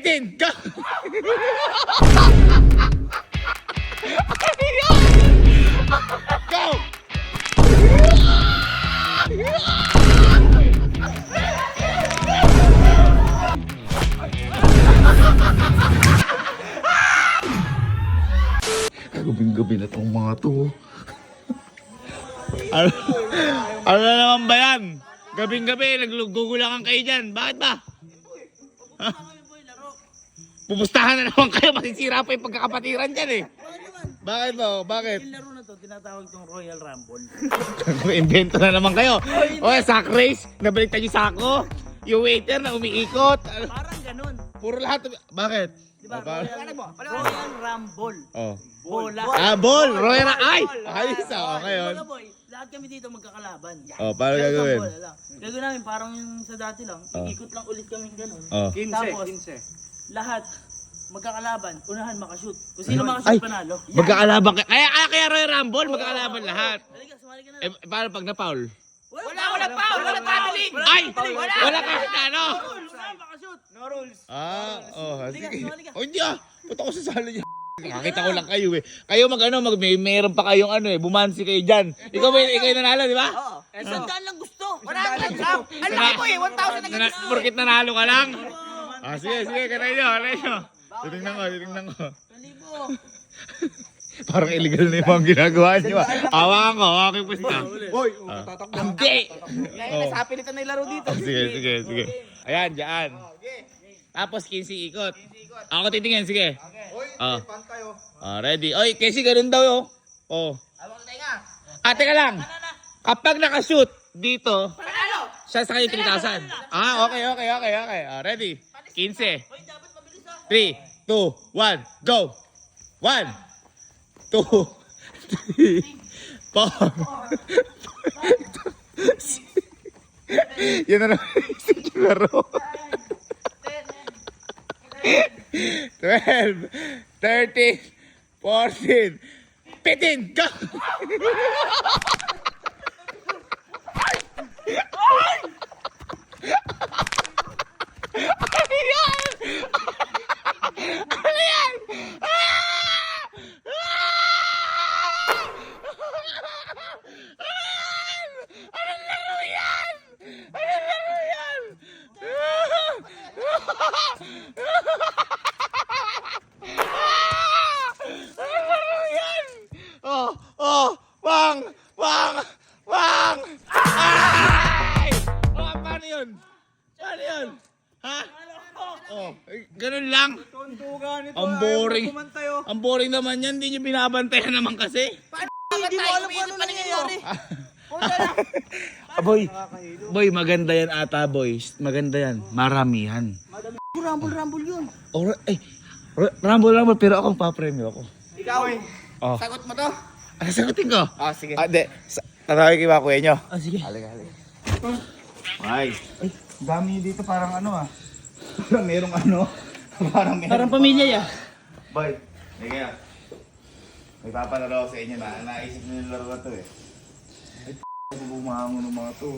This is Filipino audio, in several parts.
Pitin! Go! Go! Gabing-gabi na tong mga to. Ano na naman ba yan? Gabing-gabi, naggugulangan kayo dyan. Bakit ba? Ha? Pumustahan na naman kayo, masisira pa yung pagkakapatiran dyan eh. Bakit ba? Bakit? Yung laro na to, tinatawag itong Royal Rumble. Invento na naman kayo. O, sack race, nabaliktad yung sako. Yung waiter na umiikot. Parang ganun. Puro lahat. Bakit? Diba? Royal Rumble. Oh. Bola. Ah, ball! Royal Ay! Ayos ah, okay yun. Mga boy, lahat kami dito magkakalaban. Oh, paano Pero gagawin? bola lang. Gagawin namin parang yung sa dati lang. Ikot lang ulit kami ganun. Oh. Tapos, lahat magkakalaban, unahan makashoot. Kung sino makashoot Ay! panalo. Magkakalaban ka. Kaya Royal Rumble, magkakalaban lahat. Halika, sumali ka na. Eh, paano pag na-foul? Wala foul! Wala traveling! Ay! Wala kahit ano! Unahan makashoot! No rules. Ah, oh, Halika, sige. sumali ka. Oh, hindi ah. Punta ko sa sala niya. Nakita ko lang kayo eh. Kayo meron pa kayong ano eh, bumansi kayo dyan. Ikaw yung nanalo, di ba? Oo. Sandaan lang gusto. Wala Ang laki ko eh, 1,000 na Porkit nanalo ka lang? Ah, sige, kanay nyo. Titingnan ko. Kalibo. Parang illegal na yung mga ginagawa nyo. Awakan ko, aking pusta. Hoy, tatakbo. Hindi! Nasapilitan na yung laro dito. Sige. Ayan, dyan. Tapos 15 ikot. Ako titingin, sige. Hoy, Ah. pan tayo. Ready. Oy, kasi ganun daw yo. Oh. Teka lang. Kapag nakashoot dito, siya sa kayo 3,000. Ah, okay. Ready. 15. 3, 2, 1, go. 1, 2, 3, 4. Yan na naman yung laro. 12, 13, 14, 15, go! Ano yan? Anong laro yan? Wang! Ay! Paano yun? Ha? Ganun lang. Tuntugan ito. Ang boring. Tayo. Ang boring naman yan, hindi nyo binabantayan naman kasi. Hindi mo alam kung ano nangyayari. Boy, maganda yan ata, boys. Maganda yan. Maramihan. Rumble yun. Rumble, pero akong papremyo ako. Ikaw. Oh. Sagot mo to? Sagutin ko. Sige. Di. Tatawag kiba kuya nyo. Sige. Halika. Ay, dami dito parang ano ah. Merong ano. Parang pamilya ya. Boy, sige ah. May papalaro ako sa inyo na naisip nyo yung laro na to eh. Ay, bumango ng mga to.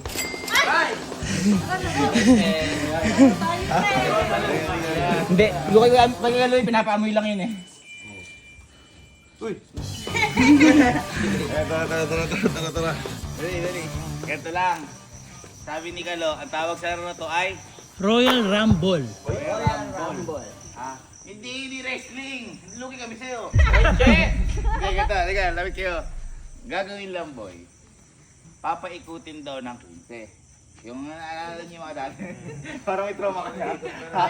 Hindi. Pagkagaloy, pinapaamoy lang yun eh. Uy! Tara. Dali. Ganito lang. Sabi ni Kalo, ang tawag sa laro na to ay Royal Rumble. Rumble. Hindi wrestling. Lugi kami sa'yo. Hindi, ganito. Lapit kayo. Gagawin lang, boy. Papaikutin daw ng 15. Yung naalala niyo mga dati. Parang may trauma ka na.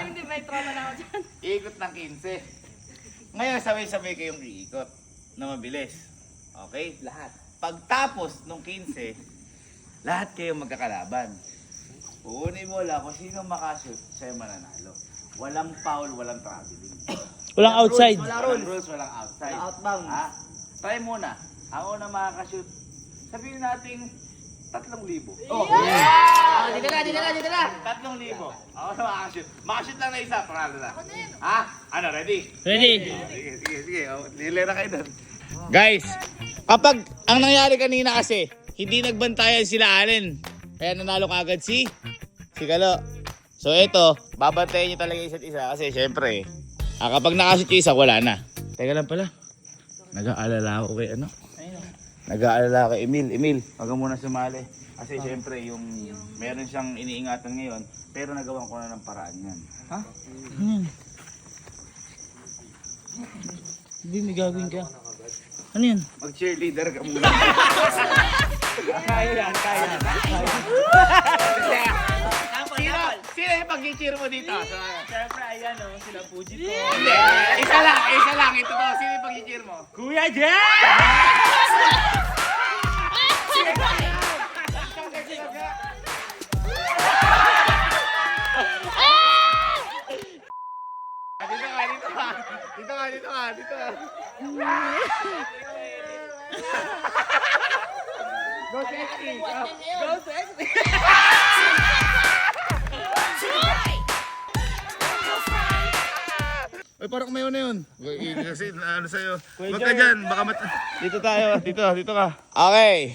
Hindi may trauma na ako dyan. Iikot ng 15. Ngayon, sabay-sabay kayong iikot na mabilis. Okay? Lahat. Pagtapos ng 15, lahat kayong magkakalaban. Uunin mo lang kung sino makashoot, siya yung mananalo. Walang foul, walang traveling. Walang outside. Walang rules, walang outside. Outbound. Ha? Try muna. Ang una makakashoot, sabihin natin 3,000. Oh. Dito na. 3,000. Ako na makakashoot. Makashoot lang na isa, panalo na. Ha? Ano, ready? Ready? Sige. Lilera kayo doon. Guys, kapag ang nangyari kanina kasi, hindi nagbantayan sila Allen. Kaya nanalo kaagad si Kalo. So ito, babantayan nyo talaga isa't isa kasi syempre, kapag nakashoot yung isa, wala na. Teka lang pala, nag-aalala ako kay ano? Nag-aalala ako kay Emil. Emil, wag ka muna sumali. Kasi syempre, yung meron siyang iniingatan ngayon, pero nagawan ko na ng paraan yan. Ha? Hindi, may gagawin ka. Ano yan? Mag-cheerleader ka muna. Kaya yan, kaya. Sino yung pag-cheer mo dito? Siyempre, ayan o, sila Fuji ko. Hindi, isa lang. Ito to, sino yung pag-cheer mo? Kuya Jen! Dito ka. Go sexy. Go sexy. Ay, parang mayo na yun. Kasi ano sa'yo. Huwag ka dyan. Baka dito tayo. Dito ka. Okay.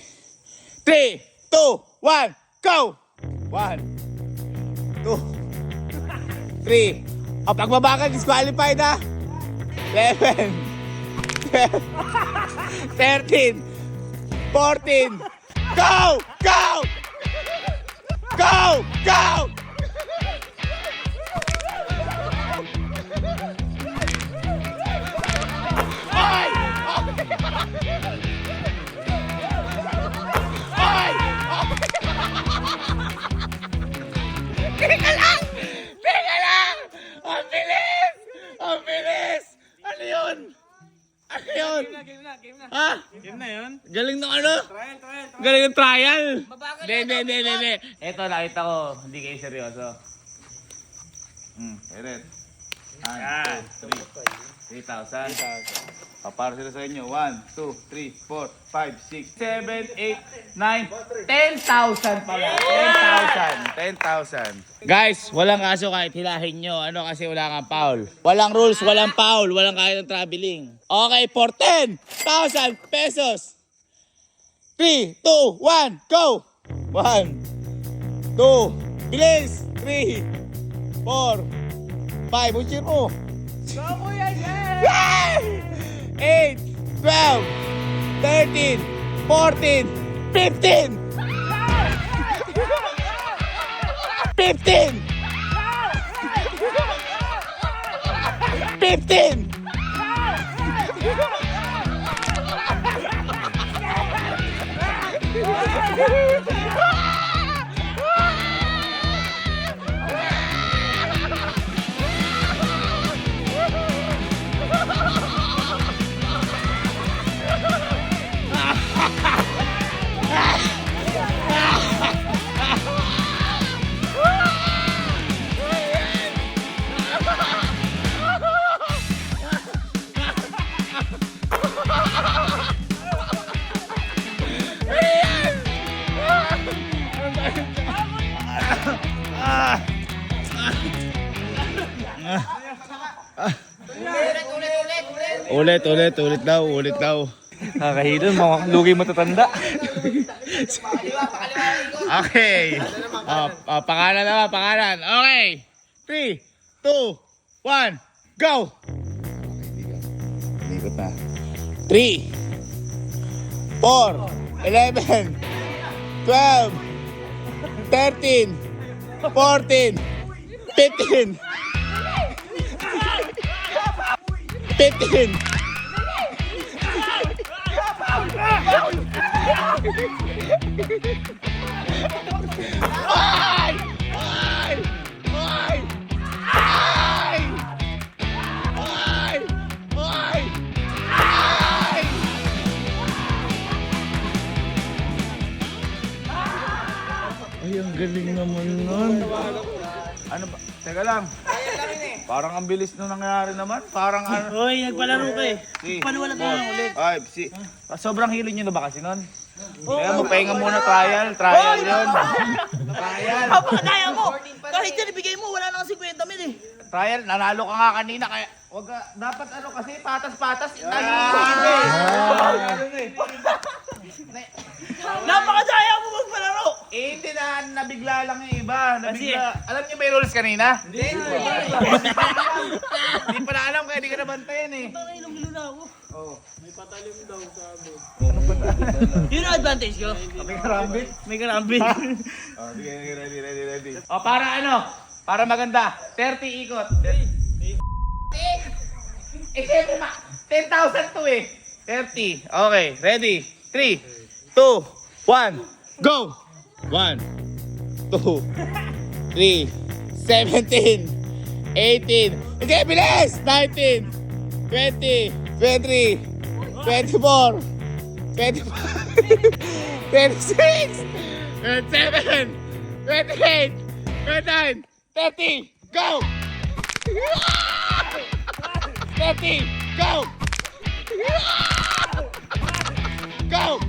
3, 2, 1, go! 1, 2, 3. O, pagbabagal, disqualified na. 11, 12, 13, 14. Go! Go! Go! Go! Ay! Ay! Teka lang! Teka lang! Ang bilis! Ang bilis! Ano yun? Ano yun? Game na. Ha? Game na yun. Galing ng ano? Trial. Galing ng trial? Hindi. Ito, nakita ko. Hindi kayo seryoso. Eret. 1, 2, 3. 3,000. Para sila sa inyo. 1, 2, 3, 4, 5, 6, 7, 8, 9, 10,000 pala. 10,000. Guys, walang kaso kahit hilahin nyo. Ano kasi wala kang foul. Walang rules, walang foul. Walang kahit ng traveling. Okay, for 10,000 pesos. 3, 2, 1, go! 1, 2, bilis! 3, 4, 5, cheer mo! Go, Kuya Jen! 8, 12, 13, 14, 15! 15! 15! Ulit daw. Nakakahidon mo. Lugi matatanda. Okay. Pangalan. Okay. 3, 2, 1, go! Ikot na. 3, 4, 11, 12, 13, 14, 15, 15. Ay! Ay! Ay! Ay! Ay! Ay! Ay! Ay, ang galing naman nun. Ano ba? Teka lang. Parang ang bilis na nangyari naman. Parang ano. Hoy, nagpalaro ka eh. Si, Paliwala ka lang ulit. Ay, sobrang hilo nyo na ba kasi nun? Kaya magpahinga muna trial yun. Trial. Napakadaya mo! Kahit yan ibigay mo, wala na 50 mil eh. Trial, nanalo ka nga kanina kaya wag ka, dapat ano kasi patas-patas. Napakadaya mo magpalaro! Hindi na, nabigla lang yung iba. Nabigla. Alam niyo may rules kanina? Hindi pa na alam kaya di ka nabantayan eh. Ilang kilo na ako. Oh. Yun ang advantage ko. May karambit? May karambit. Oh, sige, ready. Oh, para ano? Para maganda. 30 ikot. Siyempre, 10,000 to eh. 30. Okay, ready. 3, 2, 1, go! 1, 2, 3, 17, 18. Hindi, bilis! 19, 20, 23, 24, 25, 26, 27, 28, 29, 30, go! 30, go! Go!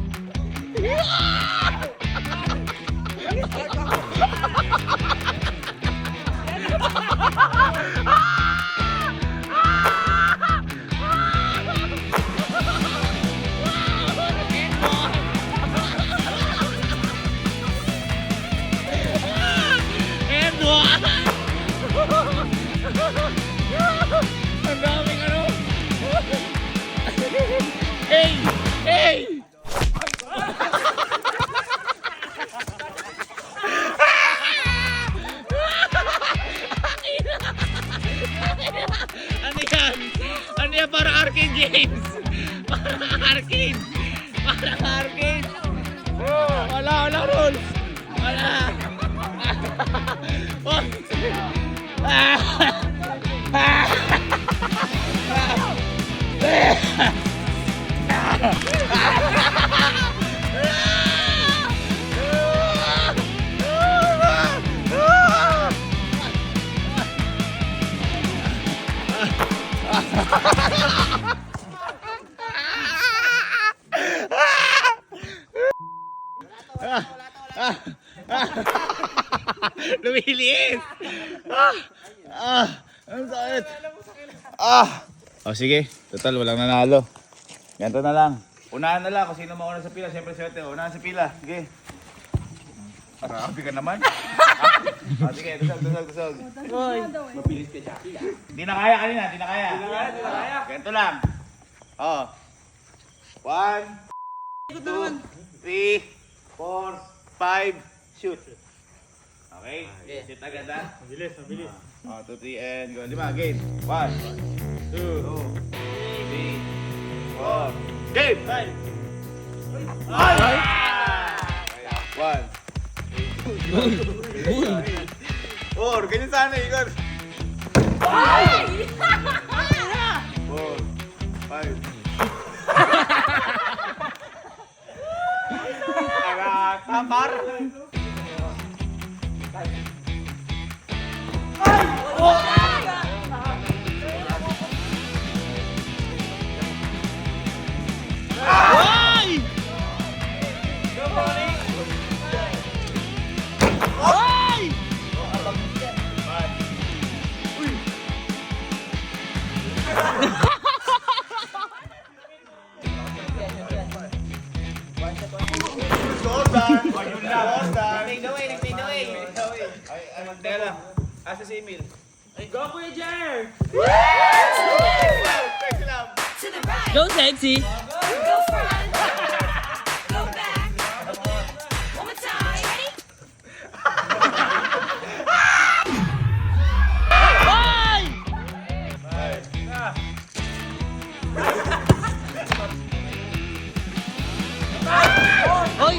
And one! Ang daming ano! Hey! Hey! Ano yan? Ano yan? Parang arcade games! Parang arcade! Parang arcade! Wala rules! Wala! Lumiliit! Ang sakit! O sige, total walang nanalo. Ganito na lang. Unahan na lang kung sino mauna sa pila. Siyempre swerte, unahan sa pila. Sige. Grabe ka naman. Sige, tusog. Hindi na kaya kanina, hindi na kaya. Ganito lang. Oh. 1, 2, 3, 4, 5, shoot. Okay? Shoot agad ha? Mabilis. 2, 3, and go. 5, game. 1, 2, 3, 4, game! Ay! 1, 4, ganyan sana Igor. 4, 5. Tamar. Teka lang. Asa si Emil? Go Kuya Jer! Teka lang. Go sexy! Go front. Go back. One more time. Ready? Oy! Oy!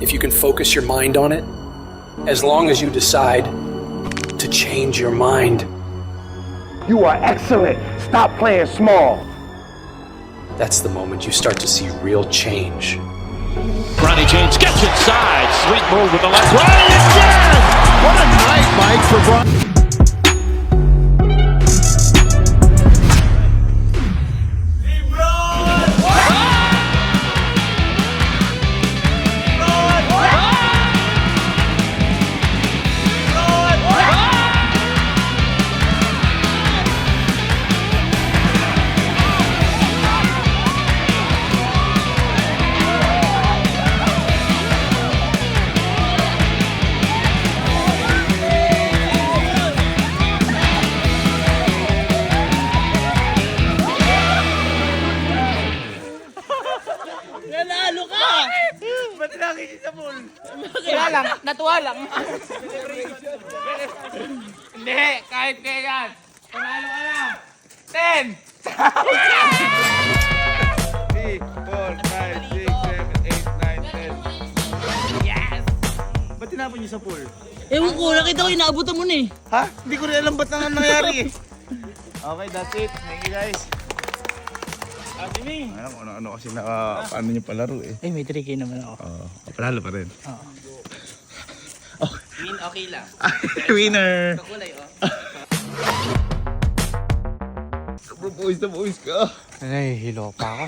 If you can focus your mind on it, as long as you decide to change your mind, You are excellent. Stop playing small. that's the moment you start to see real change. Ronnie James gets inside. Sweet move with the left. Ronnie again! What a night, Mike, for Ronnie. Natuwa lang. Hindi, kahit kailan. Panalo ka na. 10! 3, 4, 5, 6, 7, 8, 9, 10. Yes! Ba't tinapon niyo sa pool? Ewan ko, nakita ko inaabutan mo na eh. Ha? Hindi ko rin alam ba't naman nangyari. Okay, that's it. Thank you guys. Ano kasi paano niyo palaro eh. Ay, may 3K naman ako. Panalo pa rin. Win, okay lang. Winner! Kakulay, oh. Propose na pawis ka. Ay, hilo pa ako.